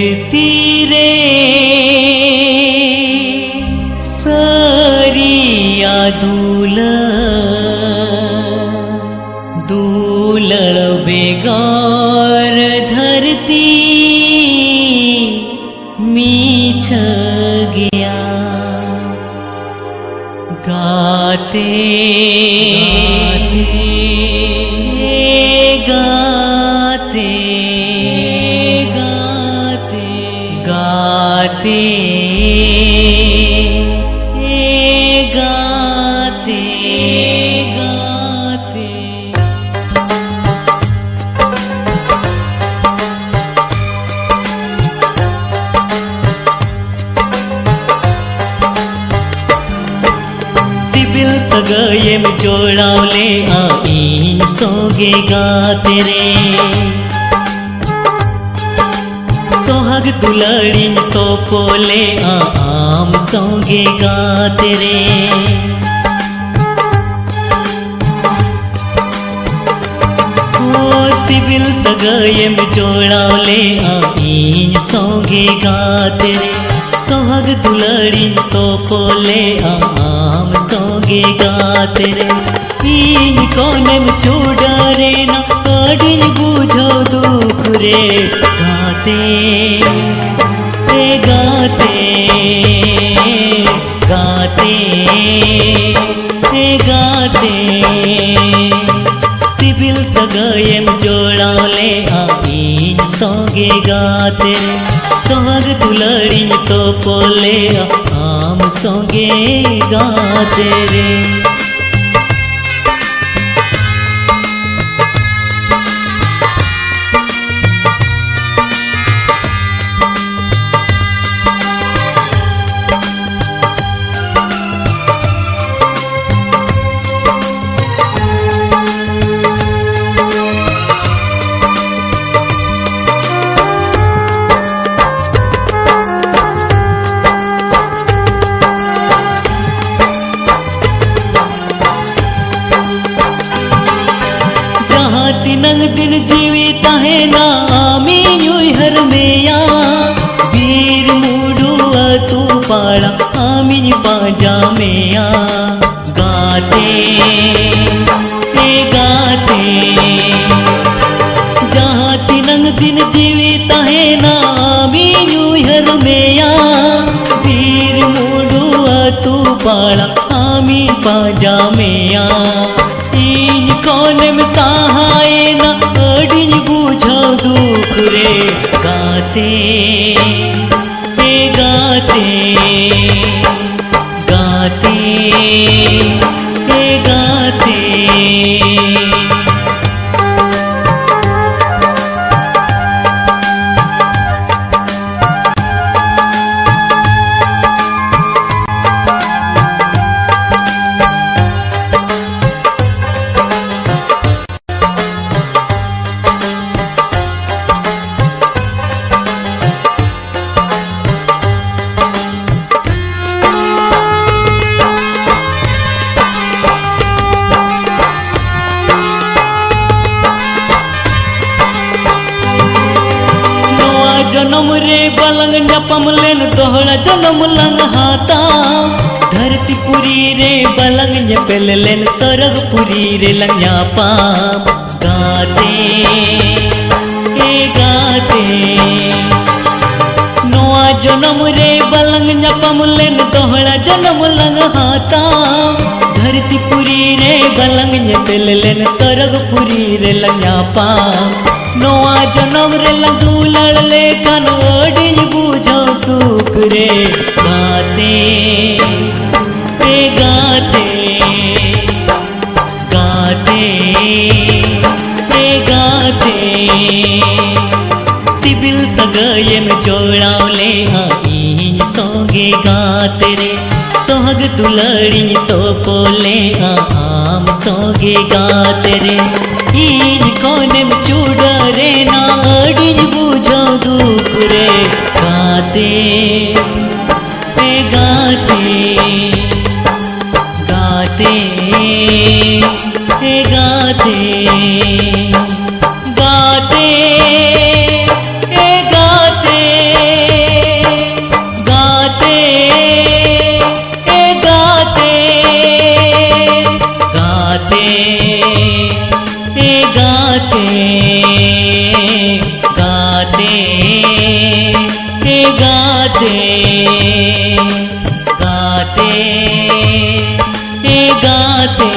धरती रे सरिया दूलड़ बेगार धरती मीछ गया गाते गाते गाते गाते गाते गाते सिबिल सगये में जोड़ावले आई सोगे गाते रे सोहाग दुलड़िन तो पोले आम सोगे गाते रे ओ सिबिल सगये में जोड़ावले आई सोगे गाते रे सोहाग दुलड़िन तो पोले आम सोगे गाते रे इन कोने में चूड़ा रे ना अड़िन बुझो दुख रे गाते गाते गाते गाते सिबिल सगये में जोड़ावले आई सोगे गाते रे सोहाग दुलड़िन तो पोले आम सोगे गाते रे तिनंग दिन जीवित है ना आमी यूं हर मेया वीर मूडू तू पाड़ा आमी बाजा मेया गाते गाते जहाँ तिनंग दिन जीवित है ना आमी यूं हर मेया वीर मूडू तू पाड़ा आमी बाजा मेया इन कोने में सहाय ना अड़िन बुझो दुख रे गाते गाते गाते गाते जनम रे बलंग जपम लेन दोहड़ा जनम लंग हाथा धरती पुरी रे बलंग जपल लेन सरग पुरी रे लंग्या पाम गाते गाते नोआ जनम रे बलंग जपम लेन दोहड़ा जनम लंग हाथा धरती पुरी रे बलंग जपल लेन सरग पुरी रे लंग्या पाम नोआ जनम रे दूलड़ ले कन अड़िन बुझो दुख रे गाते गाते गाते गाते सिबिल सगये में जोड़ावले आई सोगे गाते रे सोहाग दुलड़िन तो पोले आम सोगे गाते रे इन कोने में चूड़ा रे ना अड़िन बुझो दुख रे गाते गाते गाते गाते गाते गाते गाते गाते गाते